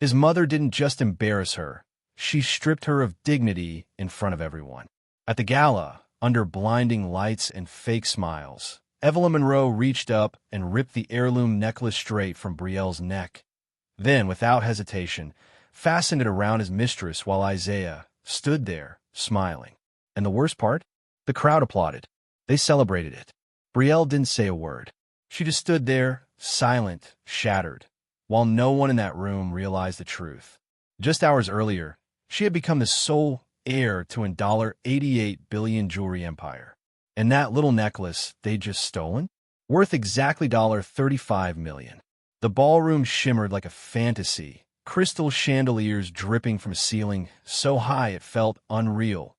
His mother didn't just embarrass her, she stripped her of dignity in front of everyone. At the gala, under blinding lights and fake smiles, Evelyn Monroe reached up and ripped the heirloom necklace straight from Brielle's neck. Then, without hesitation, fastened it around his mistress while Isaiah stood there, smiling. And the worst part? The crowd applauded. They celebrated it. Brielle didn't say a word. She just stood there, silent, shattered, while no one in that room realized the truth. Just hours earlier, she had become the sole heir to a $88 billion jewelry empire. And that little necklace they'd just stolen? Worth exactly $35 million. The ballroom shimmered like a fantasy, crystal chandeliers dripping from a ceiling so high it felt unreal,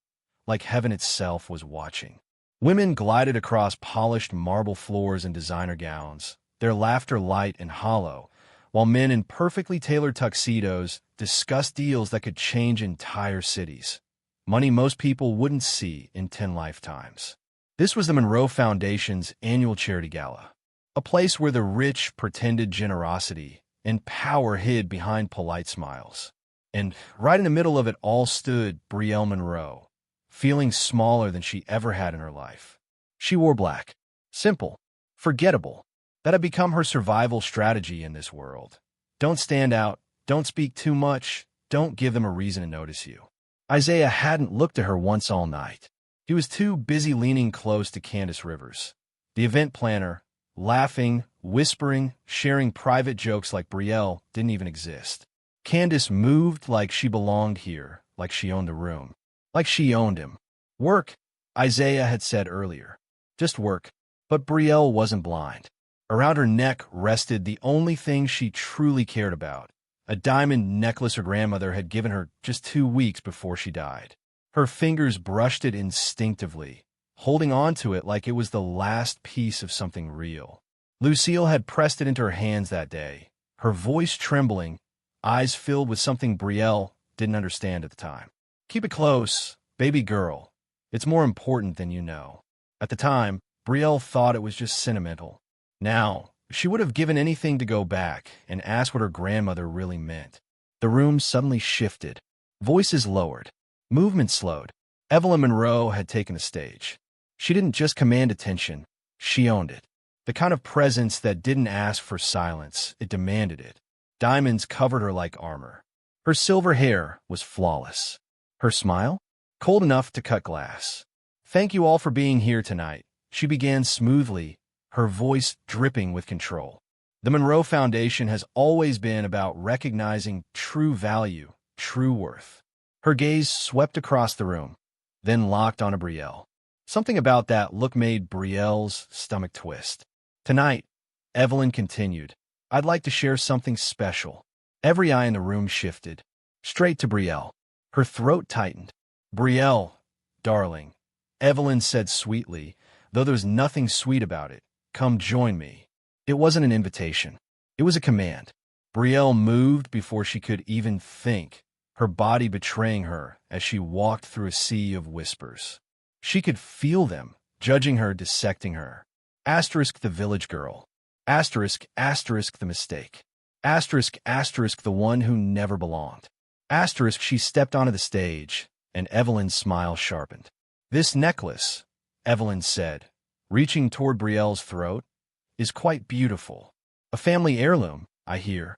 like heaven itself was watching. Women glided across polished marble floors in designer gowns, their laughter light and hollow, while men in perfectly tailored tuxedos discussed deals that could change entire cities. Money most people wouldn't see in 10 lifetimes. This was the Monroe Foundation's annual charity gala, a place where the rich pretended generosity and power hid behind polite smiles. And right in the middle of it all stood Brielle Monroe, feeling smaller than she ever had in her life. She wore black, simple, forgettable. That had become her survival strategy in this world. Don't stand out, don't speak too much, don't give them a reason to notice you. Isaiah hadn't looked at her once all night. He was too busy leaning close to Candace Rivers, the event planner, laughing, whispering, sharing private jokes like Brielle didn't even exist. Candace moved like she belonged here, like she owned the room, like she owned him. Work, Isaiah had said earlier. Just work. But Brielle wasn't blind. Around her neck rested the only thing she truly cared about, a diamond necklace her grandmother had given her just 2 weeks before she died. Her fingers brushed it instinctively, holding on to it like it was the last piece of something real. Lucille had pressed it into her hands that day, her voice trembling, eyes filled with something Brielle didn't understand at the time. Keep it close, baby girl. It's more important than you know. At the time, Brielle thought it was just sentimental. Now, she would have given anything to go back and ask what her grandmother really meant. The room suddenly shifted. Voices lowered. Movement slowed. Evelyn Monroe had taken the stage. She didn't just command attention. She owned it. The kind of presence that didn't ask for silence, it demanded it. Diamonds covered her like armor. Her silver hair was flawless. Her smile? Cold enough to cut glass. Thank you all for being here tonight, she began smoothly, her voice dripping with control. The Monroe Foundation has always been about recognizing true value, true worth. Her gaze swept across the room, then locked on Brielle. Something about that look made Brielle's stomach twist. Tonight, Evelyn continued, I'd like to share something special. Every eye in the room shifted. Straight to Brielle. Her throat tightened. Brielle, darling, Evelyn said sweetly, though there was nothing sweet about it. Come join me. It wasn't an invitation. It was a command. Brielle moved before she could even think, her body betraying her as she walked through a sea of whispers. She could feel them, judging her, dissecting her. Asterisk the village girl. Asterisk the mistake. Asterisk the one who never belonged. Asterisk she stepped onto the stage, and Evelyn's smile sharpened. This necklace, Evelyn said, reaching toward Brielle's throat, is quite beautiful. A family heirloom, I hear.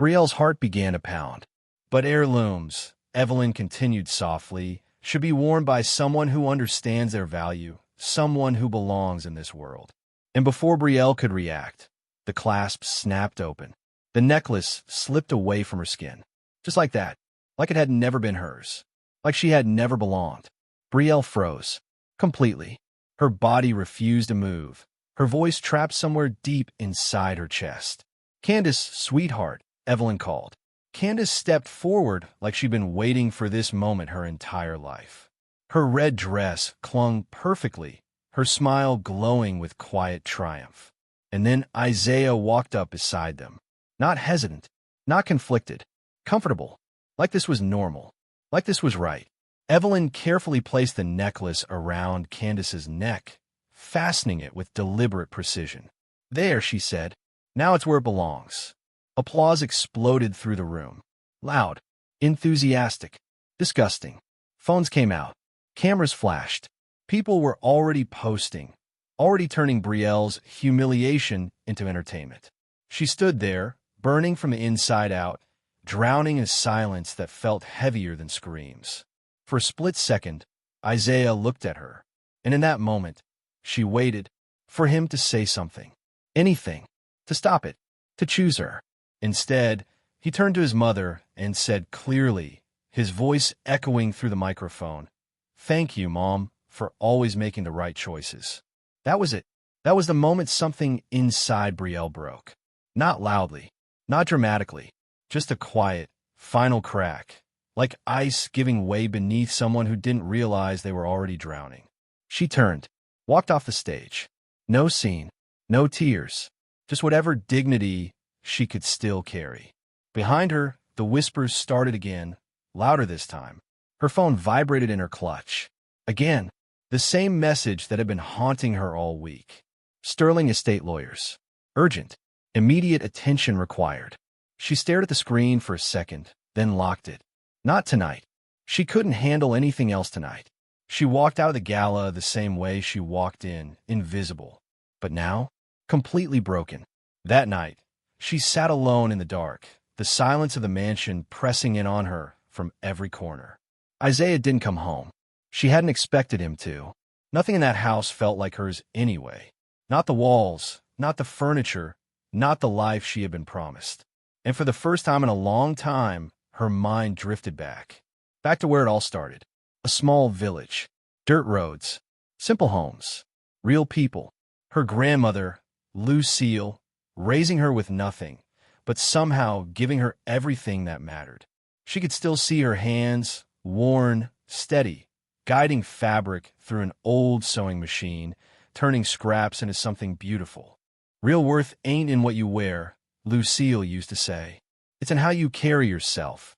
Brielle's heart began to pound. But heirlooms, Evelyn continued softly, should be worn by someone who understands their value, someone who belongs in this world. And before Brielle could react, the clasp snapped open. The necklace slipped away from her skin. Just like that, like it had never been hers, like she had never belonged. Brielle froze, completely. Her body refused to move, her voice trapped somewhere deep inside her chest. Candace, sweetheart, Evelyn called. Candace stepped forward like she'd been waiting for this moment her entire life. Her red dress clung perfectly, her smile glowing with quiet triumph. And then Isaiah walked up beside them, not hesitant, not conflicted, comfortable, like this was normal, like this was right. Evelyn carefully placed the necklace around Candace's neck, fastening it with deliberate precision. There, she said. Now it's where it belongs. Applause exploded through the room. Loud, enthusiastic, disgusting. Phones came out. Cameras flashed. People were already posting, already turning Brielle's humiliation into entertainment. She stood there, burning from the inside out, drowning in a silence that felt heavier than screams. For a split second, Isaiah looked at her, and in that moment, she waited for him to say something. Anything. To stop it. To choose her. Instead, he turned to his mother and said clearly, his voice echoing through the microphone, "Thank you, Mom, for always making the right choices." That was it. That was the moment something inside Brielle broke. Not loudly, not dramatically, just a quiet, final crack, like ice giving way beneath someone who didn't realize they were already drowning. She turned, walked off the stage. No scene, no tears, just whatever dignity she could still carry. Behind her, the whispers started again, louder this time. Her phone vibrated in her clutch. Again, the same message that had been haunting her all week. Sterling Estate Lawyers. Urgent. Immediate attention required. She stared at the screen for a second, then locked it. Not tonight. She couldn't handle anything else tonight. She walked out of the gala the same way she walked in, invisible. But now, completely broken. That night, she sat alone in the dark, the silence of the mansion pressing in on her from every corner. Isaiah didn't come home. She hadn't expected him to. Nothing in that house felt like hers anyway. Not the walls, not the furniture, not the life she had been promised. And for the first time in a long time, her mind drifted back. Back to where it all started. A small village. Dirt roads. Simple homes. Real people. Her grandmother, Lucille, raising her with nothing, but somehow giving her everything that mattered. She could still see her hands, worn, steady, guiding fabric through an old sewing machine, turning scraps into something beautiful. Real worth ain't in what you wear, Lucille used to say. It's in how you carry yourself,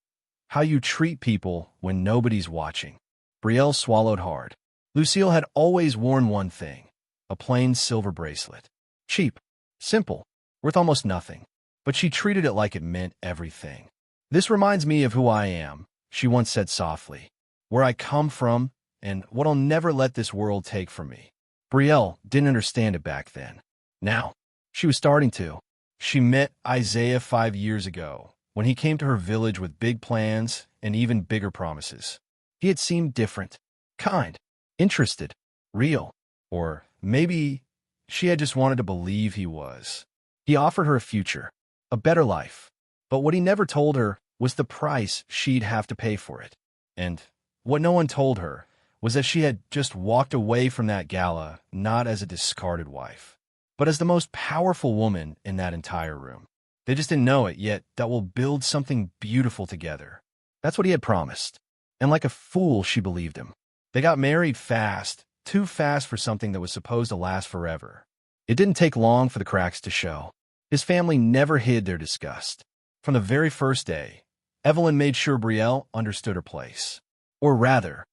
how you treat people when nobody's watching. Brielle swallowed hard. Lucille had always worn one thing, a plain silver bracelet. Cheap, simple, worth almost nothing, but she treated it like it meant everything. "This reminds me of who I am," she once said softly, "where I come from, and what I'll never let this world take from me." Brielle didn't understand it back then. Now, she was starting to. She met Isaiah 5 years ago, when he came to her village with big plans and even bigger promises. He had seemed different, kind, interested, real, or maybe she had just wanted to believe he was. He offered her a future, a better life, but what he never told her was the price she'd have to pay for it. And what no one told her was that she had just walked away from that gala not as a discarded wife, but as the most powerful woman in that entire room. They just didn't know it yet, that we'll build something beautiful together. That's what he had promised. And like a fool, she believed him. They got married fast, too fast for something that was supposed to last forever. It didn't take long for the cracks to show. His family never hid their disgust. From the very first day, Evelyn made sure Brielle understood her place. Or rather,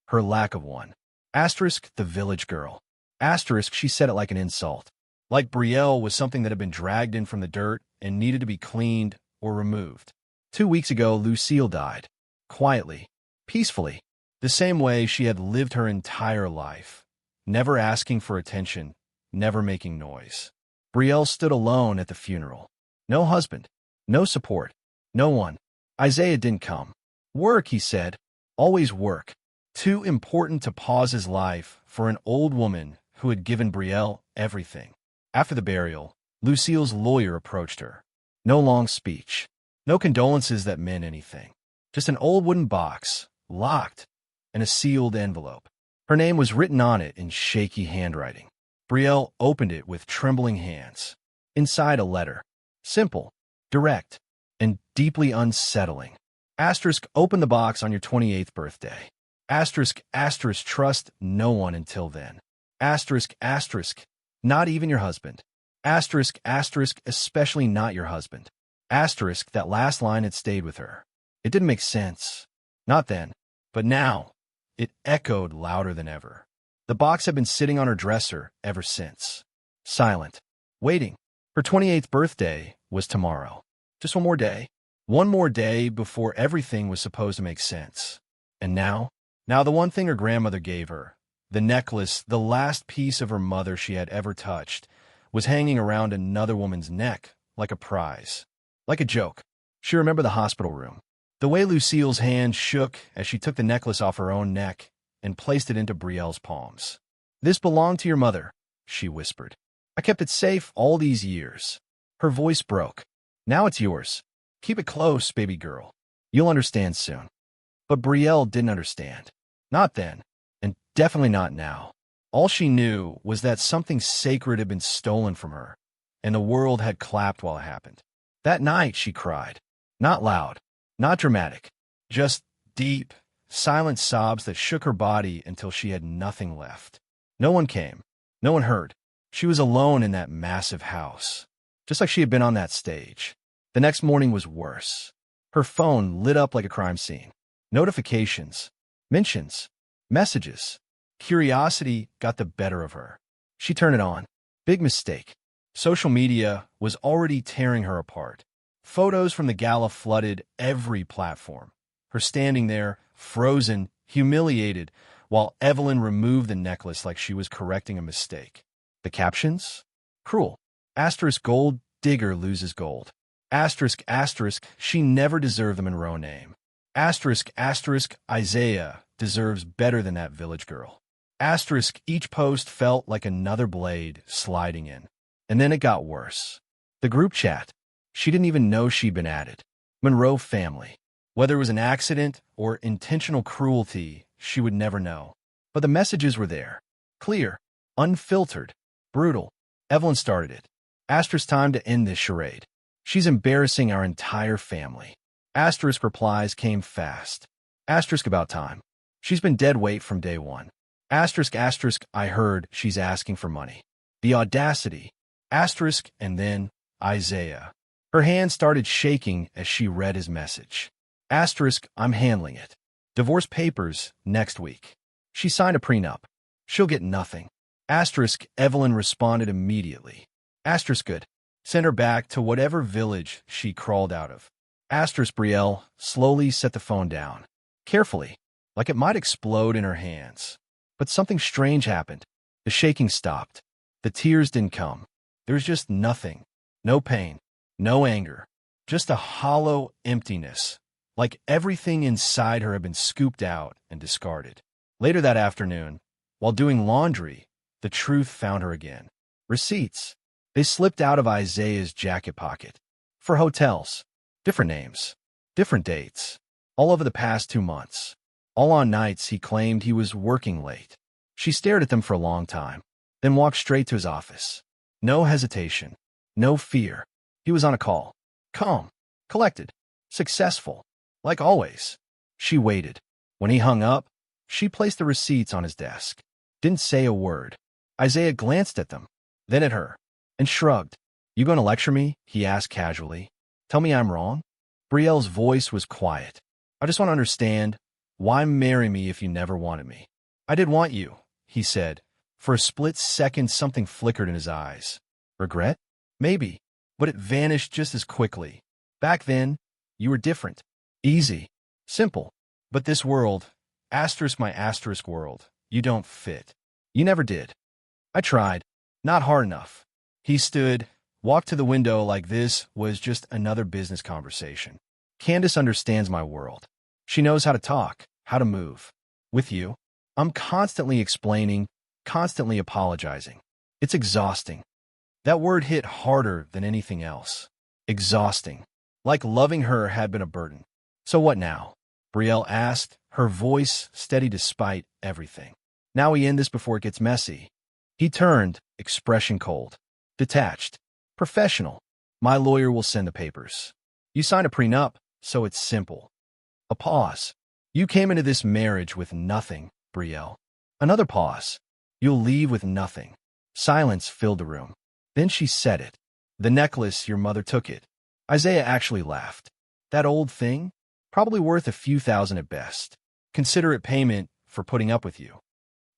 her lack of one. Asterisk the village girl. Asterisk, she said it like an insult. Like Brielle was something that had been dragged in from the dirt and needed to be cleaned or removed. 2 weeks ago, Lucille died. Quietly. Peacefully. The same way she had lived her entire life. Never asking for attention. Never making noise. Brielle stood alone at the funeral. No husband. No support. No one. Isaiah didn't come. Work, he said. Always work. Too important to pause his life for an old woman who had given Brielle everything. After the burial, Lucille's lawyer approached her. No long speech. No condolences that meant anything. Just an old wooden box, locked, and a sealed envelope. Her name was written on it in shaky handwriting. Brielle opened it with trembling hands. Inside, a letter. Simple, direct, and deeply unsettling. Asterisk, open the box on your 28th birthday. Asterisk, asterisk, trust no one until then. Asterisk, asterisk, not even your husband. Asterisk, asterisk, especially not your husband. Asterisk, that last line had stayed with her. It didn't make sense. Not then. But now, it echoed louder than ever. The box had been sitting on her dresser ever since. Silent. Waiting. Her 28th birthday was tomorrow. Just one more day. One more day before everything was supposed to make sense. And now the one thing her grandmother gave her, the necklace, the last piece of her mother she had ever touched, was hanging around another woman's neck like a prize, like a joke. She remembered the hospital room. The way Lucille's hand shook as she took the necklace off her own neck and placed it into Brielle's palms. "This belonged to your mother," she whispered. "I kept it safe all these years." Her voice broke. "Now it's yours. Keep it close, baby girl. You'll understand soon." But Brielle didn't understand. Not then, and definitely not now. All she knew was that something sacred had been stolen from her, and the world had clapped while it happened. That night, she cried. Not loud, not dramatic, just deep, silent sobs that shook her body until she had nothing left. No one came. No one heard. She was alone in that massive house, just like she had been on that stage. The next morning was worse. Her phone lit up like a crime scene. Notifications, mentions, messages. Curiosity got the better of her. She turned it on. Big mistake. Social media was already tearing her apart. Photos from the gala flooded every platform. Her standing there, frozen, humiliated, while Evelyn removed the necklace like she was correcting a mistake. The captions? Cruel. Asterisk gold digger loses gold. Asterisk asterisk she never deserved the Monroe name. Asterisk asterisk Isaiah deserves better than that village girl. Asterisk each post felt like another blade sliding in. And then it got worse. The group chat. She didn't even know she'd been added. Monroe family. Whether it was an accident or intentional cruelty, she would never know. But the messages were there. Clear. Unfiltered. Brutal. Evelyn started it. Asterisk time to end this charade. She's embarrassing our entire family. Asterisk replies came fast. Asterisk about time. She's been dead weight from day one. Asterisk asterisk I heard she's asking for money. The audacity. Asterisk and then Isaiah. Her hand started shaking as she read his message. Asterisk I'm handling it. Divorce papers next week. She signed a prenup. She'll get nothing. Asterisk Evelyn responded immediately. Asterisk good. Send her back to whatever village she crawled out of. Asterisk Brielle slowly set the phone down. Carefully, like it might explode in her hands. But something strange happened. The shaking stopped. The tears didn't come. There was just nothing. No pain. No anger. Just a hollow emptiness. Like everything inside her had been scooped out and discarded. Later that afternoon, while doing laundry, the truth found her again. Receipts. They slipped out of Isaiah's jacket pocket. For hotels. Different names. Different dates. All over the past 2 months. All on nights he claimed he was working late. She stared at them for a long time, then walked straight to his office. No hesitation. No fear. He was on a call. Calm. Collected. Successful. Like always. She waited. When he hung up, she placed the receipts on his desk. Didn't say a word. Isaiah glanced at them, then at her, and shrugged. You going to lecture me? He asked casually. Tell me I'm wrong? Brielle's voice was quiet. I just want to understand, why marry me if you never wanted me? I did want you, he said. For a split second, something flickered in his eyes. Regret? Maybe, but it vanished just as quickly. Back then, you were different. Easy. Simple. But this world, asterisk my asterisk world, you don't fit. You never did. I tried. Not hard enough. He stood, walked to the window like this was just another business conversation. Candace understands my world. She knows how to talk, how to move. With you, I'm constantly explaining, constantly apologizing. It's exhausting. That word hit harder than anything else. Exhausting. Like loving her had been a burden. So what now? Brielle asked, her voice steady despite everything. Now we end this before it gets messy. He turned, expression cold. Detached. Professional. My lawyer will send the papers. You signed a prenup, so it's simple. A pause. You came into this marriage with nothing, Brielle. Another pause. You'll leave with nothing. Silence filled the room. Then she said it. The necklace, your mother took it. Isaiah actually laughed. That old thing? Probably worth a few thousand at best. Considerate payment for putting up with you.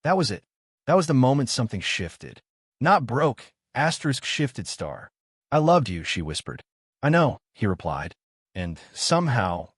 That was it. That was the moment something shifted. Not broke, asterisk shifted star. I loved you, she whispered. I know, he replied. And somehow,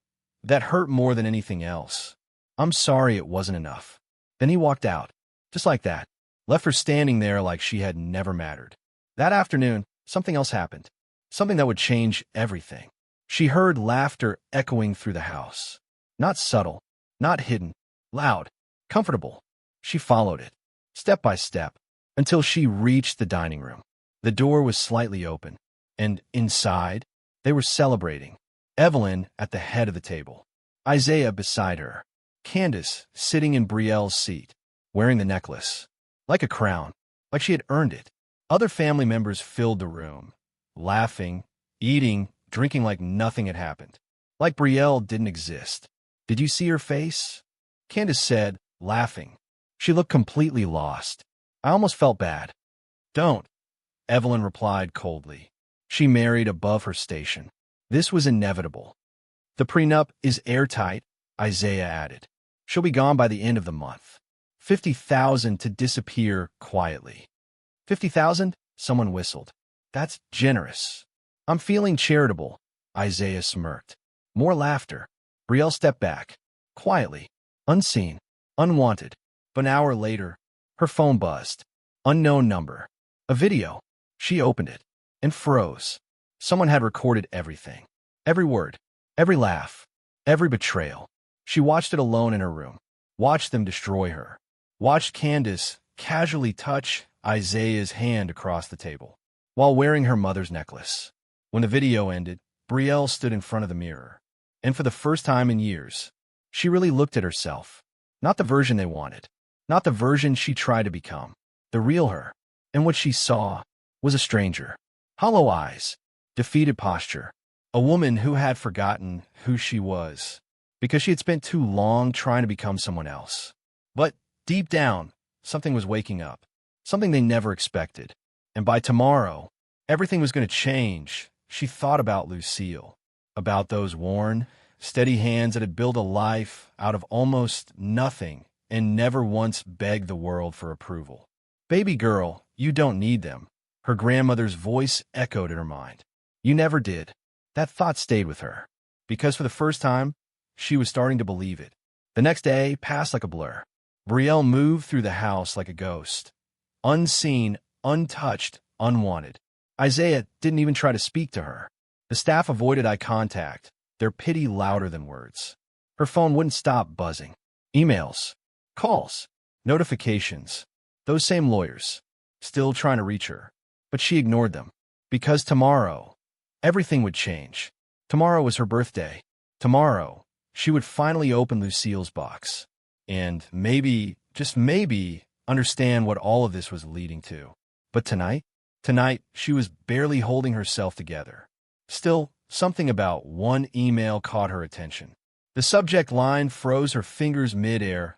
that hurt more than anything else. I'm sorry it wasn't enough. Then he walked out, just like that, left her standing there like she had never mattered. That afternoon, something else happened. Something that would change everything. She heard laughter echoing through the house. Not subtle, not hidden, loud, comfortable. She followed it, step by step, until she reached the dining room. The door was slightly open, and inside, they were celebrating. Evelyn at the head of the table, Isaiah beside her, Candace sitting in Brielle's seat, wearing the necklace, like a crown, like she had earned it. Other family members filled the room, laughing, eating, drinking like nothing had happened, like Brielle didn't exist. Did you see her face? Candace said, laughing. She looked completely lost. I almost felt bad. Don't, Evelyn replied coldly. She married above her station. This was inevitable. The prenup is airtight, Isaiah added. She'll be gone by the end of the month. 50,000 to disappear quietly. 50,000? Someone whistled. That's generous. I'm feeling charitable, Isaiah smirked. More laughter. Brielle stepped back, quietly, unseen, unwanted. But an hour later, her phone buzzed. Unknown number. A video. She opened it and froze. Someone had recorded everything. Every word, every laugh, every betrayal. She watched it alone in her room, watched them destroy her, watched Candace casually touch Isaiah's hand across the table, while wearing her mother's necklace. When the video ended, Brielle stood in front of the mirror, and for the first time in years, she really looked at herself. Not the version they wanted, not the version she tried to become, the real her. And what she saw was a stranger. Hollow eyes, defeated posture, a woman who had forgotten who she was because she had spent too long trying to become someone else. But deep down, something was waking up, something they never expected. And by tomorrow, everything was going to change. She thought about Lucille, about those worn, steady hands that had built a life out of almost nothing and never once begged the world for approval. Baby girl, you don't need them. Her grandmother's voice echoed in her mind. You never did. That thought stayed with her, because for the first time, she was starting to believe it. The next day passed like a blur. Brielle moved through the house like a ghost. Unseen, untouched, unwanted. Isaiah didn't even try to speak to her. The staff avoided eye contact, their pity louder than words. Her phone wouldn't stop buzzing. Emails, calls, notifications. Those same lawyers, still trying to reach her. But she ignored them. Because tomorrow, everything would change. Tomorrow was her birthday. Tomorrow, she would finally open Lucille's box. And maybe, just maybe, understand what all of this was leading to. But tonight, she was barely holding herself together. Still, something about one email caught her attention. The subject line froze her fingers mid-air.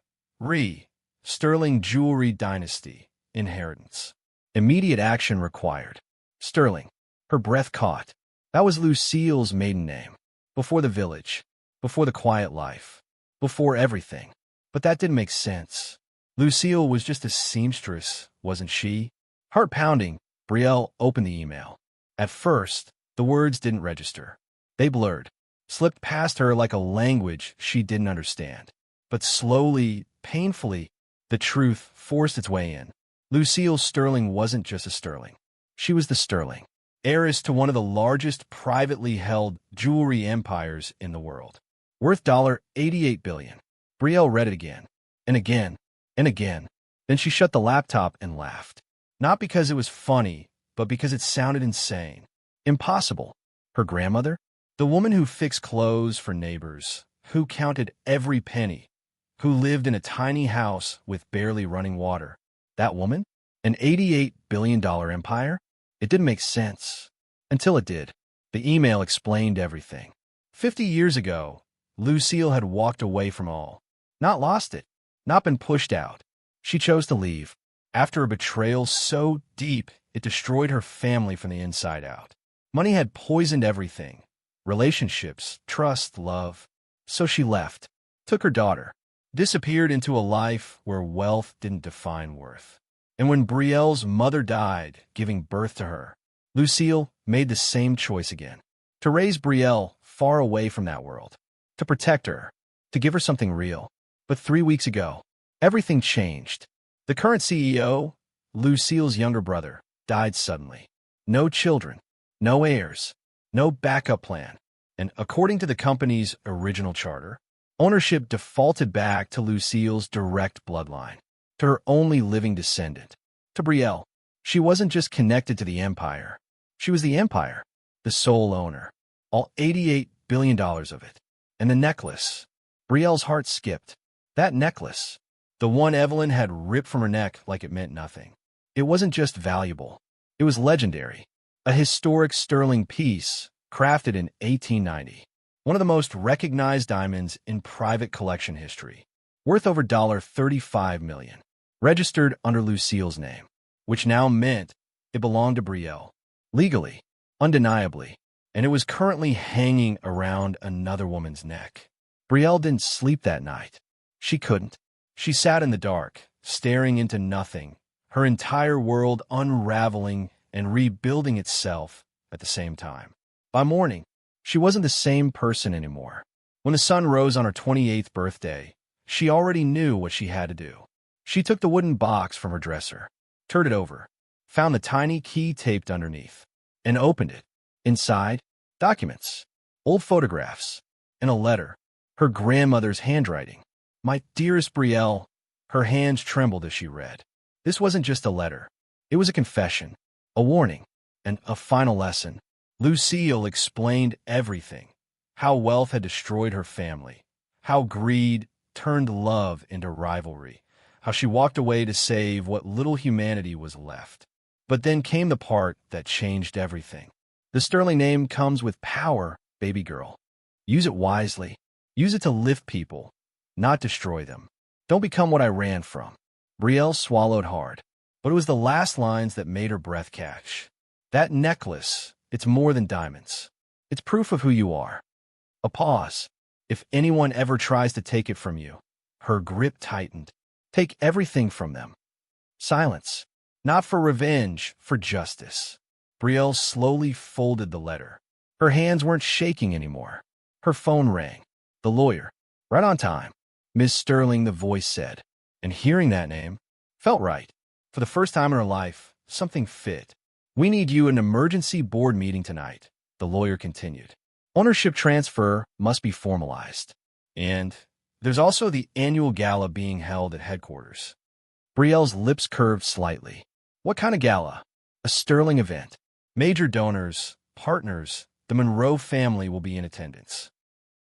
Sterling Jewelry Dynasty, Inheritance. Immediate action required. Sterling. Her breath caught. That was Lucille's maiden name. Before the village. Before the quiet life. Before everything. But that didn't make sense. Lucille was just a seamstress, wasn't she? Heart pounding, Brielle opened the email. At first, the words didn't register. They blurred, slipped past her like a language she didn't understand. But slowly, painfully, the truth forced its way in. Lucille Sterling wasn't just a Sterling. She was the Sterling, heiress to one of the largest privately held jewelry empires in the world. Worth $88 billion. Brielle read it again, and again, and again. Then she shut the laptop and laughed. Not because it was funny, but because it sounded insane. Impossible. Her grandmother? The woman who fixed clothes for neighbors, who counted every penny, who lived in a tiny house with barely running water. That woman? An $88 billion empire? It didn't make sense. Until it did. The email explained everything. 50 years ago, Lucille had walked away from all. Not lost it. Not been pushed out. She chose to leave. After a betrayal so deep, it destroyed her family from the inside out. Money had poisoned everything. Relationships, trust, love. So she left. Took her daughter. Disappeared into a life where wealth didn't define worth. And when Brielle's mother died, giving birth to her, Lucille made the same choice again. To raise Brielle far away from that world, to protect her, to give her something real. But 3 weeks ago, everything changed. The current CEO, Lucille's younger brother, died suddenly. No children, no heirs, no backup plan. And according to the company's original charter, ownership defaulted back to Lucille's direct bloodline, to her only living descendant, to Brielle. She wasn't just connected to the empire. She was the empire, the sole owner, all $88 billion of it. And the necklace. Brielle's heart skipped. That necklace, the one Evelyn had ripped from her neck like it meant nothing. It wasn't just valuable. It was legendary. A historic sterling piece crafted in 1890. One of the most recognized diamonds in private collection history. Worth over $35 million. Registered under Lucille's name, which now meant it belonged to Brielle. Legally, undeniably. And it was currently hanging around another woman's neck. Brielle didn't sleep that night. She couldn't. She sat in the dark, staring into nothing, her entire world unraveling and rebuilding itself at the same time. By morning, she wasn't the same person anymore. When the sun rose on her 28th birthday, she already knew what she had to do. She took the wooden box from her dresser, turned it over, found the tiny key taped underneath, and opened it. Inside, documents, old photographs, and a letter, her grandmother's handwriting. My dearest Brielle, her hands trembled as she read. This wasn't just a letter. It was a confession, a warning, and a final lesson. Lucille explained everything. How wealth had destroyed her family. How greed turned love into rivalry. How she walked away to save what little humanity was left. But then came the part that changed everything. The sterling name comes with power, baby girl. Use it wisely. Use it to lift people, not destroy them. Don't become what I ran from. Brielle swallowed hard, but it was the last lines that made her breath catch. That necklace, it's more than diamonds. It's proof of who you are. A pause. If anyone ever tries to take it from you, her grip tightened. Take everything from them. Silence. Not for revenge, for justice. Brielle slowly folded the letter. Her hands weren't shaking anymore. Her phone rang. The lawyer. Right on time. Miss Sterling, the voice said. And hearing that name felt right. For the first time in her life, something fit. We need you in an emergency board meeting tonight, the lawyer continued. Ownership transfer must be formalized. And there's also the annual gala being held at headquarters. Brielle's lips curved slightly. What kind of gala? A sterling event. Major donors, partners, the Monroe family will be in attendance.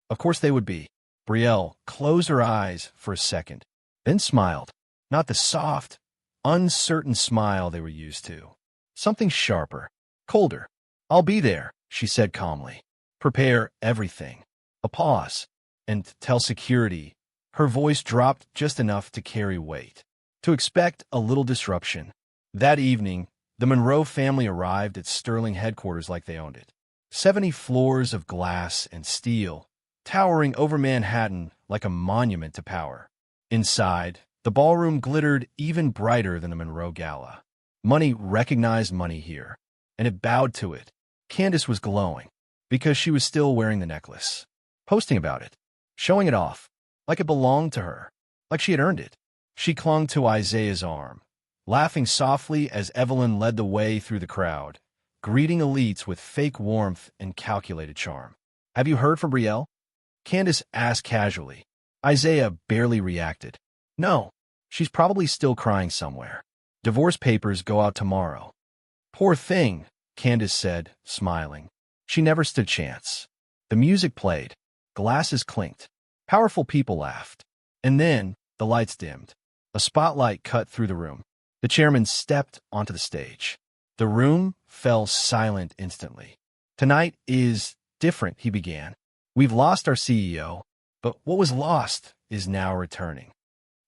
Of course they would be. Brielle closed her eyes for a second, then smiled. Not the soft, uncertain smile they were used to. Something sharper, colder. I'll be there, she said calmly. Prepare everything. A pause. And tell security. Her voice dropped just enough to carry weight. To expect a little disruption. That evening, the Monroe family arrived at Sterling headquarters like they owned it. 70 floors of glass and steel, towering over Manhattan like a monument to power. Inside, the ballroom glittered even brighter than the Monroe Gala. Money recognized money here, and it bowed to it. Candace was glowing, because she was still wearing the necklace. Posting about it, showing it off, like it belonged to her, like she had earned it. She clung to Isaiah's arm, laughing softly as Evelyn led the way through the crowd, greeting elites with fake warmth and calculated charm. Have you heard from Brielle? Candace asked casually. Isaiah barely reacted. No, she's probably still crying somewhere. Divorce papers go out tomorrow. Poor thing, Candace said, smiling. She never stood chance. The music played. Glasses clinked. Powerful people laughed. And then the lights dimmed. A spotlight cut through the room. The chairman stepped onto the stage. The room fell silent instantly. Tonight is different, he began. We've lost our CEO, but what was lost is now returning.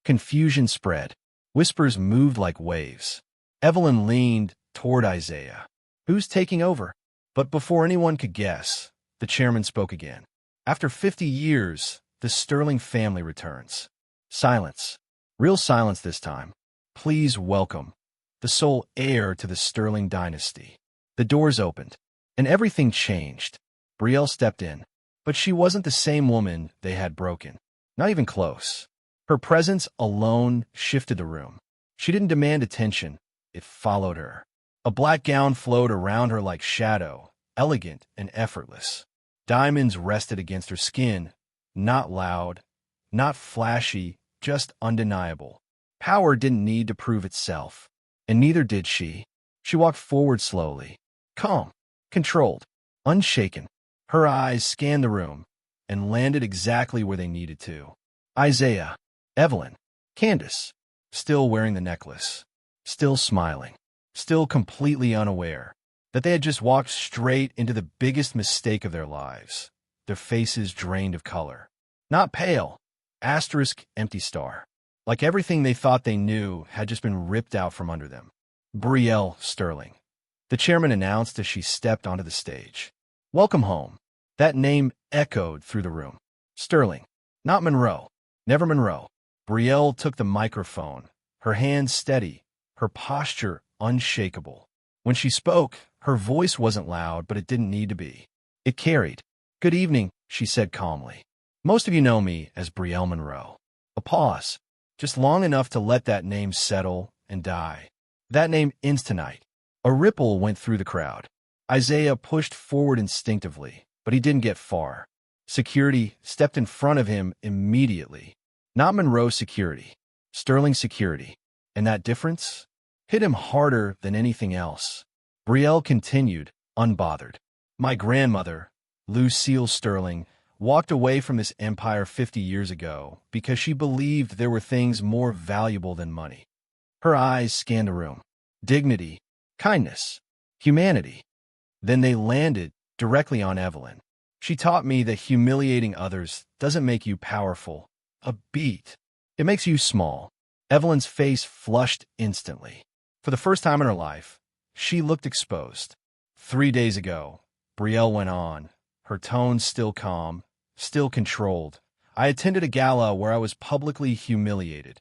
Confusion spread. Whispers moved like waves. Evelyn leaned toward Isaiah. Who's taking over? But before anyone could guess, the chairman spoke again. After 50 years, the Sterling family returns. Silence. Real silence this time. Please welcome the sole heir to the Sterling dynasty. The doors opened, and everything changed. Brielle stepped in. But she wasn't the same woman they had broken. Not even close. Her presence alone shifted the room. She didn't demand attention. It followed her. A black gown flowed around her like shadow, elegant and effortless. Diamonds rested against her skin, not loud, not flashy, just undeniable. Power didn't need to prove itself, and neither did she. She walked forward slowly, calm, controlled, unshaken. Her eyes scanned the room and landed exactly where they needed to. Isaiah, Evelyn, Candace, still wearing the necklace, still smiling, still completely unaware that they had just walked straight into the biggest mistake of their lives, their faces drained of color. Not pale, asterisk empty star. Like everything they thought they knew had just been ripped out from under them. Brielle Sterling, the chairman announced as she stepped onto the stage. Welcome home. That name echoed through the room. Sterling, not Monroe. Never Monroe. Brielle took the microphone, her hands steady, her posture unshakable. When she spoke, her voice wasn't loud, but it didn't need to be. It carried. Good evening, she said calmly. Most of you know me as Brielle Monroe. A pause, just long enough to let that name settle and die. That name instonite. A ripple went through the crowd. Isaiah pushed forward instinctively, but he didn't get far. Security stepped in front of him immediately. Not Monroe security, Sterling security. And that difference hit him harder than anything else. Brielle continued, unbothered. My grandmother, Lucille Sterling, walked away from this empire 50 years ago because she believed there were things more valuable than money. Her eyes scanned the room. Dignity, kindness, humanity. Then they landed directly on Evelyn. She taught me that humiliating others doesn't make you powerful. A beat. It makes you small. Evelyn's face flushed instantly. For the first time in her life, she looked exposed. 3 days ago, Brielle went on, her tone still calm, still controlled. I attended a gala where I was publicly humiliated.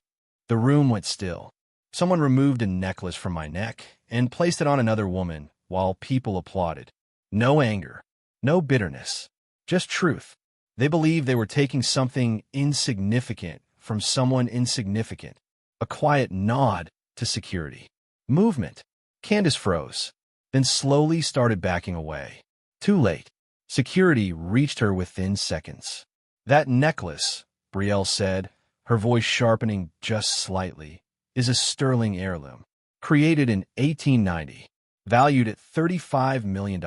The room went still. Someone removed a necklace from my neck and placed it on another woman while people applauded. No anger, no bitterness, just truth. They believed they were taking something insignificant from someone insignificant. A quiet nod to security. Movement. Candace froze, then slowly started backing away. Too late. Security reached her within seconds. That necklace, Brielle said, her voice sharpening just slightly, is a Sterling heirloom. Created in 1890. Valued at $35 million.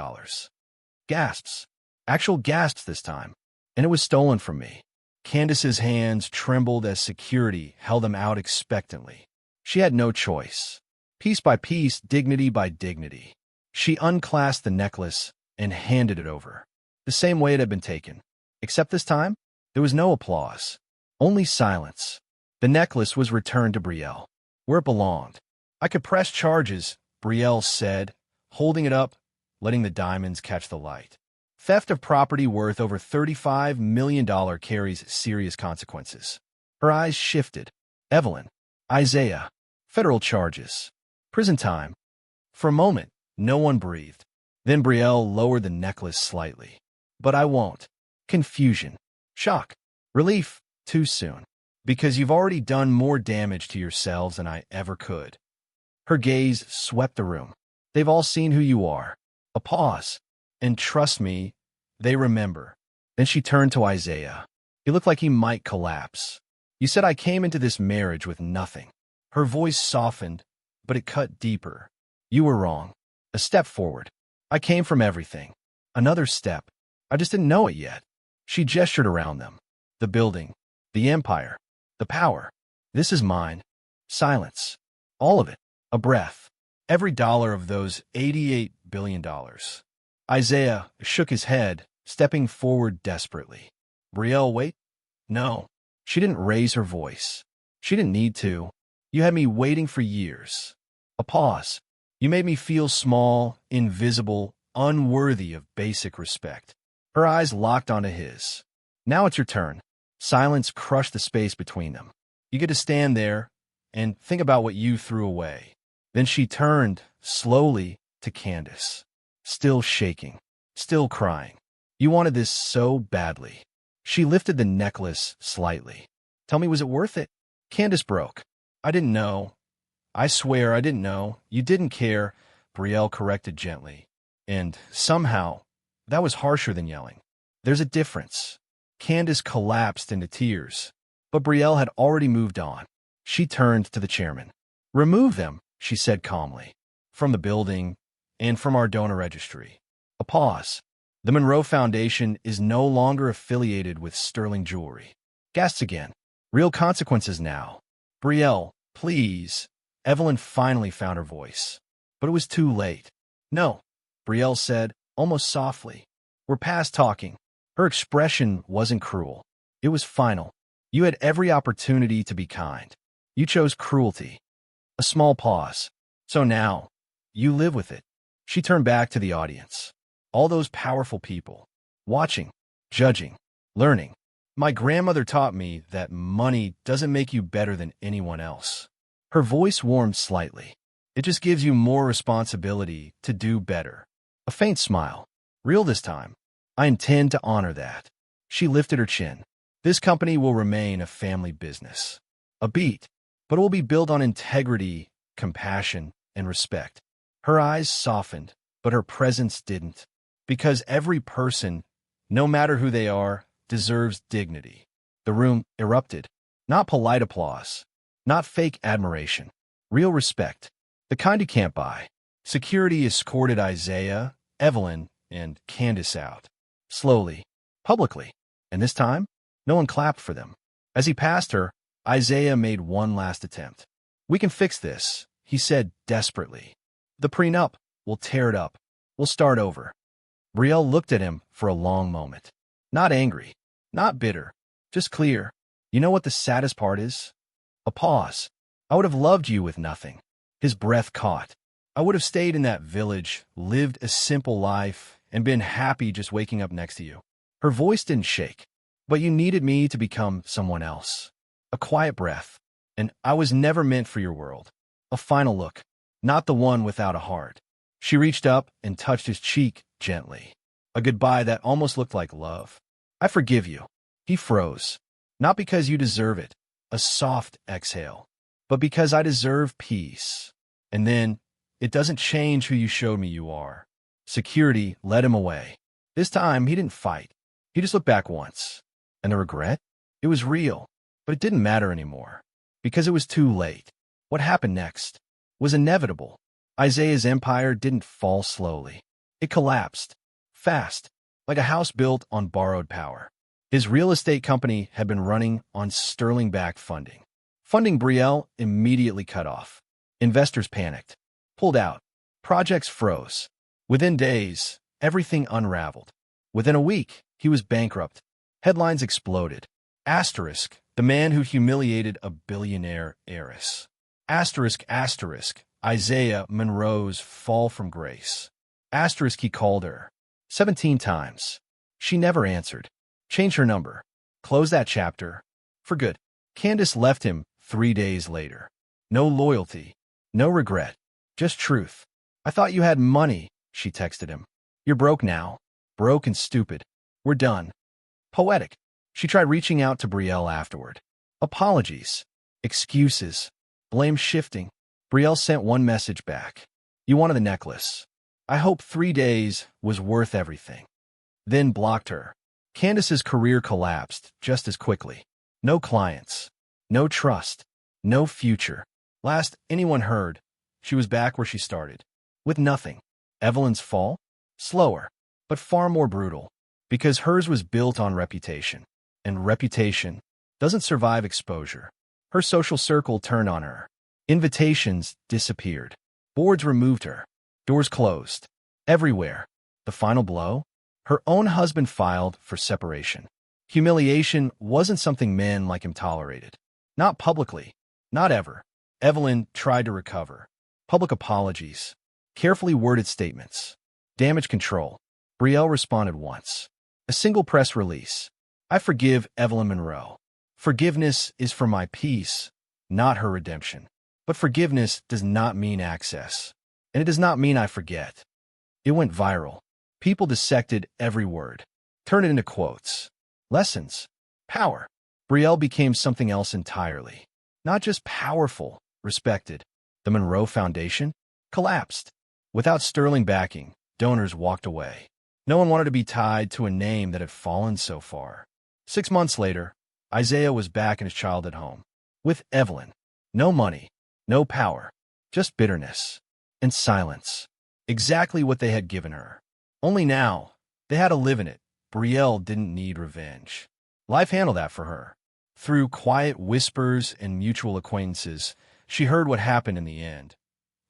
Gasps. Actual gasps this time. And it was stolen from me. Candace's hands trembled as security held them out expectantly. She had no choice. Piece by piece, dignity by dignity. She unclasped the necklace and handed it over, the same way it had been taken. Except this time, there was no applause. Only silence. The necklace was returned to Brielle, where it belonged. I could press charges, Brielle said, holding it up, letting the diamonds catch the light. Theft of property worth over $35 million carries serious consequences. Her eyes shifted. Evelyn, Isaiah, federal charges, prison time. For a moment, no one breathed. Then Brielle lowered the necklace slightly. But I won't. Confusion. Shock. Relief. Too soon. Because you've already done more damage to yourselves than I ever could. Her gaze swept the room. They've all seen who you are. A pause. And trust me, they remember. Then she turned to Isaiah. He looked like he might collapse. You said I came into this marriage with nothing. Her voice softened, but it cut deeper. You were wrong. A step forward. I came from everything. Another step. I just didn't know it yet. She gestured around them. The building. The empire. The power. This is mine. Silence. All of it. A breath. Every dollar of those $88 billion. Isaiah shook his head, stepping forward desperately. Brielle, wait? No. She didn't raise her voice. She didn't need to. You had me waiting for years. A pause. You made me feel small, invisible, unworthy of basic respect. Her eyes locked onto his. Now it's your turn. Silence crushed the space between them. You get to stand there and think about what you threw away. Then she turned, slowly, to Candace. Still shaking. Still crying. You wanted this so badly. She lifted the necklace slightly. Tell me, was it worth it? Candace broke. I didn't know. I swear I didn't know. You didn't care, Brielle corrected gently. And somehow, that was harsher than yelling. There's a difference. Candace collapsed into tears, but Brielle had already moved on. She turned to the chairman. Remove them, she said calmly. From the building and from our donor registry. A pause. The Monroe Foundation is no longer affiliated with Sterling Jewelry. Gasps again. Real consequences now. Brielle, please. Evelyn finally found her voice. But it was too late. No, Brielle said, almost softly. We're past talking. Her expression wasn't cruel. It was final. You had every opportunity to be kind. You chose cruelty. A small pause. So now, you live with it. She turned back to the audience. All those powerful people. Watching, judging, learning. My grandmother taught me that money doesn't make you better than anyone else. Her voice warmed slightly. It just gives you more responsibility to do better. A faint smile. Real this time. I intend to honor that. She lifted her chin. This company will remain a family business. A beat, but it will be built on integrity, compassion, and respect. Her eyes softened, but her presence didn't. Because every person, no matter who they are, deserves dignity. The room erupted. Not polite applause. Not fake admiration. Real respect. The kind you can't buy. Security escorted Isaiah, Evelyn, and Candace out. Slowly. Publicly. And this time, no one clapped for them. As he passed her, Isaiah made one last attempt. We can fix this, he said desperately. The prenup. We'll tear it up. We'll start over. Brielle looked at him for a long moment. Not angry. Not bitter. Just clear. You know what the saddest part is? A pause. I would have loved you with nothing. His breath caught. I would have stayed in that village, lived a simple life, and been happy just waking up next to you. Her voice didn't shake. But you needed me to become someone else. A quiet breath. And I was never meant for your world. A final look. Not the one without a heart. She reached up and touched his cheek gently. A goodbye that almost looked like love. I forgive you. He froze. Not because you deserve it, a soft exhale, but because I deserve peace. And then, it doesn't change who you showed me you are. Security led him away. This time, he didn't fight. He just looked back once. And the regret? It was real, but it didn't matter anymore. Because it was too late. What happened next was inevitable. Isaiah's empire didn't fall slowly. It collapsed. Fast. Like a house built on borrowed power. His real estate company had been running on sterling-backed funding. Funding Brielle immediately cut off. Investors panicked. Pulled out. Projects froze. Within days, everything unraveled. Within a week, he was bankrupt. Headlines exploded. Asterisk, the man who humiliated a billionaire heiress. Asterisk, asterisk, Isaiah Monroe's fall from grace. Asterisk, he called her. 17 times. She never answered. Changed her number. Closed that chapter. For good. Candace left him 3 days later. No loyalty. No regret. Just truth. I thought you had money, she texted him. You're broke now. Broke and stupid. We're done. Poetic. She tried reaching out to Brielle afterward. Apologies. Excuses. Blame shifting. Brielle sent one message back. You wanted the necklace. I hope 3 days was worth everything. Then blocked her. Candace's career collapsed just as quickly. No clients. No trust. No future. Last anyone heard, she was back where she started. With nothing. Evelyn's fall? Slower, but far more brutal. Because hers was built on reputation. And reputation doesn't survive exposure. Her social circle turned on her. Invitations disappeared. Boards removed her. Doors closed. Everywhere. The final blow? Her own husband filed for separation. Humiliation wasn't something men like him tolerated. Not publicly. Not ever. Evelyn tried to recover. Public apologies. Carefully worded statements. Damage control. Brielle responded once. A single press release. I forgive Evelyn Monroe. Forgiveness is for my peace, not her redemption. But forgiveness does not mean access. And it does not mean I forget. It went viral. People dissected every word. turn it into quotes. Lessons. Power. Brielle became something else entirely. Not just powerful, respected. The Monroe Foundation collapsed. Without sterling backing, donors walked away. No one wanted to be tied to a name that had fallen so far. 6 months later, Isaiah was back in his childhood home. With Evelyn. No money, no power, just bitterness and silence. Exactly what they had given her. Only now, they had to live in it. Brielle didn't need revenge. Life handled that for her. Through quiet whispers and mutual acquaintances, she heard what happened in the end.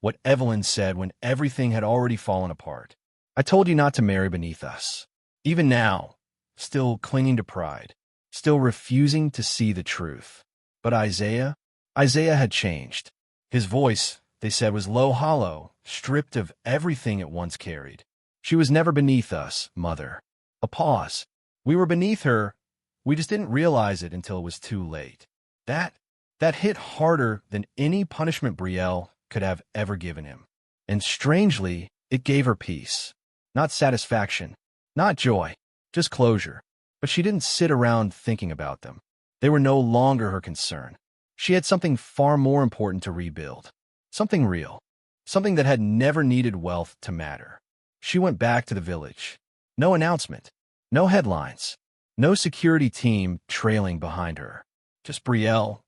What Evelyn said when everything had already fallen apart. I told you not to marry beneath us. Even now, still clinging to pride, still refusing to see the truth. But Isaiah had changed. His voice, they said, was low, hollow, stripped of everything it once carried. She was never beneath us, Mother. A pause. We were beneath her. We just didn't realize it until it was too late. That hit harder than any punishment Brielle could have ever given him. And strangely, it gave her peace. Not satisfaction, not joy, just closure. But she didn't sit around thinking about them. They were no longer her concern. She had something far more important to rebuild. Something real. Something that had never needed wealth to matter. She went back to the village. No announcement. No headlines. No security team trailing behind her. Just Brielle,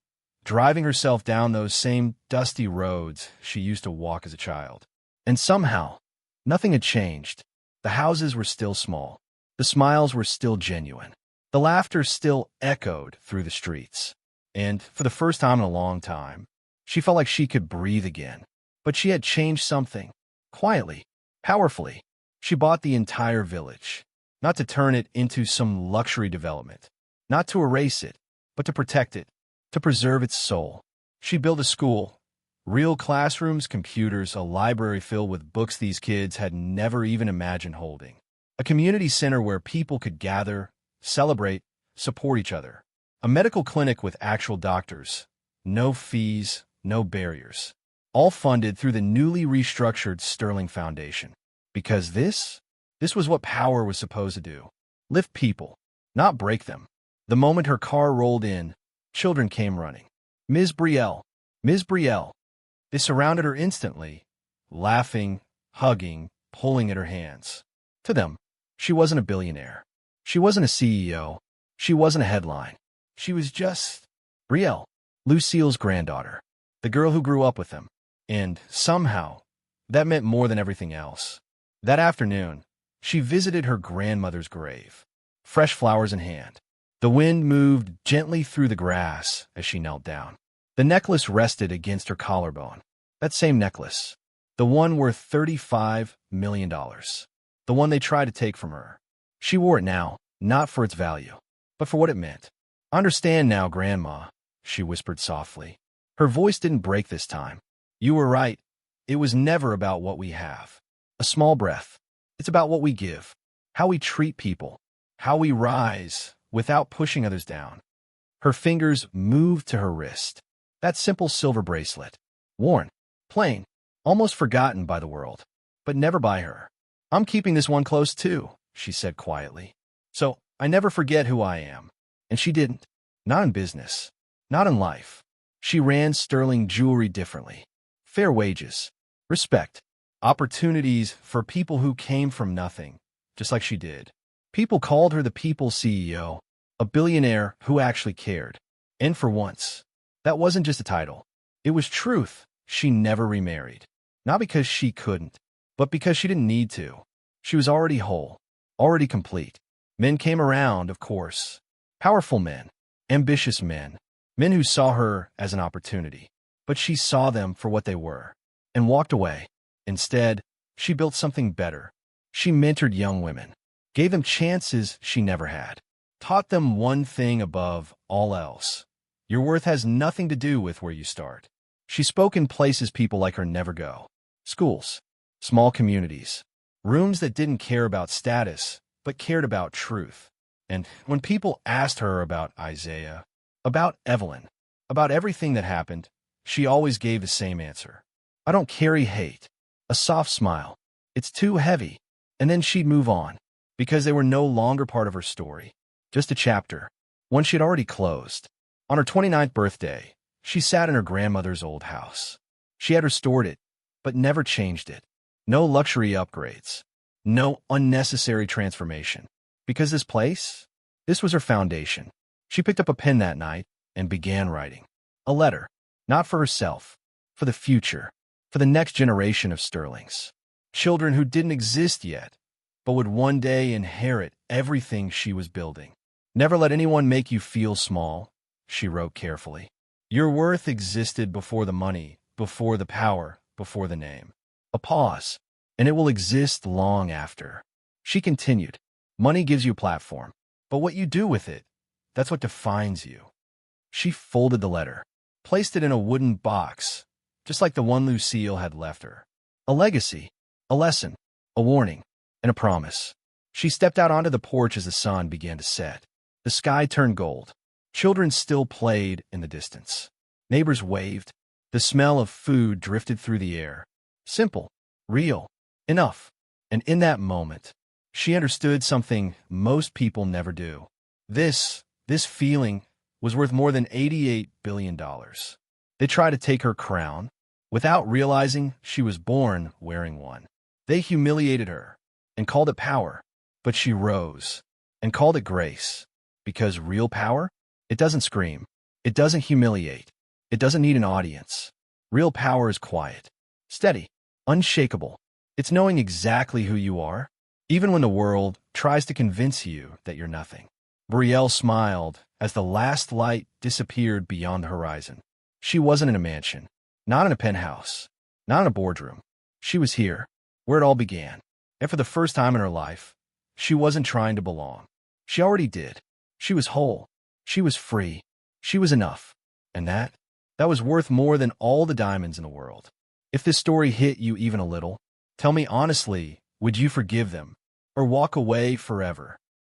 driving herself down those same dusty roads she used to walk as a child. And somehow, nothing had changed. The houses were still small. The smiles were still genuine. The laughter still echoed through the streets. And for the first time in a long time, she felt like she could breathe again. But she had changed something. Quietly, powerfully. She bought the entire village. Not to turn it into some luxury development. Not to erase it, but to protect it. To preserve its soul. She built a school. Real classrooms, computers, a library filled with books these kids had never even imagined holding. A community center where people could gather, celebrate, support each other. A medical clinic with actual doctors. No fees, no barriers. All funded through the newly restructured Sterling Foundation. Because this was what power was supposed to do. Lift people, not break them. The moment her car rolled in, children came running. Ms. Brielle, Ms. Brielle. They surrounded her instantly, laughing, hugging, pulling at her hands. To them, she wasn't a billionaire. She wasn't a CEO. She wasn't a headline. She was just Brielle, Lucille's granddaughter, the girl who grew up with them. And somehow, that meant more than everything else. That afternoon, she visited her grandmother's grave, fresh flowers in hand. The wind moved gently through the grass as she knelt down. The necklace rested against her collarbone. That same necklace, the one worth $35 million. The one they tried to take from her. She wore it now, not for its value, but for what it meant. I understand now, Grandma, she whispered softly. Her voice didn't break this time. You were right. It was never about what we have. A small breath. It's about what we give, how we treat people, how we rise without pushing others down. Her fingers moved to her wrist. That simple silver bracelet. Worn, plain, almost forgotten by the world, but never by her. I'm keeping this one close too, she said quietly. So I never forget who I am. And she didn't. Not in business. Not in life. She ran Sterling Jewelry differently. Fair wages. Respect. Opportunities for people who came from nothing, just like she did. People called her the people's CEO, a billionaire who actually cared. And for once, that wasn't just a title. It was truth. She never remarried. Not because she couldn't, but because she didn't need to. She was already whole, already complete. Men came around, of course. Powerful men, ambitious men, men who saw her as an opportunity. But she saw them for what they were, and walked away. Instead, she built something better. She mentored young women, gave them chances she never had, taught them one thing above all else. Your worth has nothing to do with where you start. She spoke in places people like her never go. Schools, small communities, rooms that didn't care about status, but cared about truth. And when people asked her about Isaiah, about Evelyn, about everything that happened, she always gave the same answer. I don't carry hate. A soft smile. It's too heavy. And then she'd move on. because they were no longer part of her story, just a chapter, one she had already closed. On her 29th birthday, she sat in her grandmother's old house. She had restored it, but never changed it. No luxury upgrades, no unnecessary transformation. Because this was her foundation. She picked up a pen that night and began writing. A letter, not for herself, for the future, for the next generation of Sterlings. Children who didn't exist yet, but would one day inherit everything she was building. Never let anyone make you feel small, she wrote carefully. Your worth existed before the money, before the power, before the name. A pause, and it will exist long after. She continued, money gives you a platform, but what you do with it, that's what defines you. She folded the letter, placed it in a wooden box, just like the one Lucille had left her. A legacy, a lesson, a warning, and a promise. She stepped out onto the porch as the sun began to set. The sky turned gold. Children still played in the distance. Neighbors waved. The smell of food drifted through the air. Simple, real, enough. And in that moment, she understood something most people never do. This feeling was worth more than $88 billion. They tried to take her crown without realizing she was born wearing one. They humiliated her and called it power, but she rose and called it grace. Because real power, it doesn't scream. It doesn't humiliate. It doesn't need an audience. Real power is quiet, steady, unshakable. It's knowing exactly who you are, even when the world tries to convince you that you're nothing. Brielle smiled as the last light disappeared beyond the horizon. She wasn't in a mansion, not in a penthouse, not in a boardroom. She was here, where it all began. And for the first time in her life, she wasn't trying to belong. She already did. She was whole. She was free. She was enough. And that was worth more than all the diamonds in the world. If this story hit you even a little, tell me honestly, would you forgive them or walk away forever?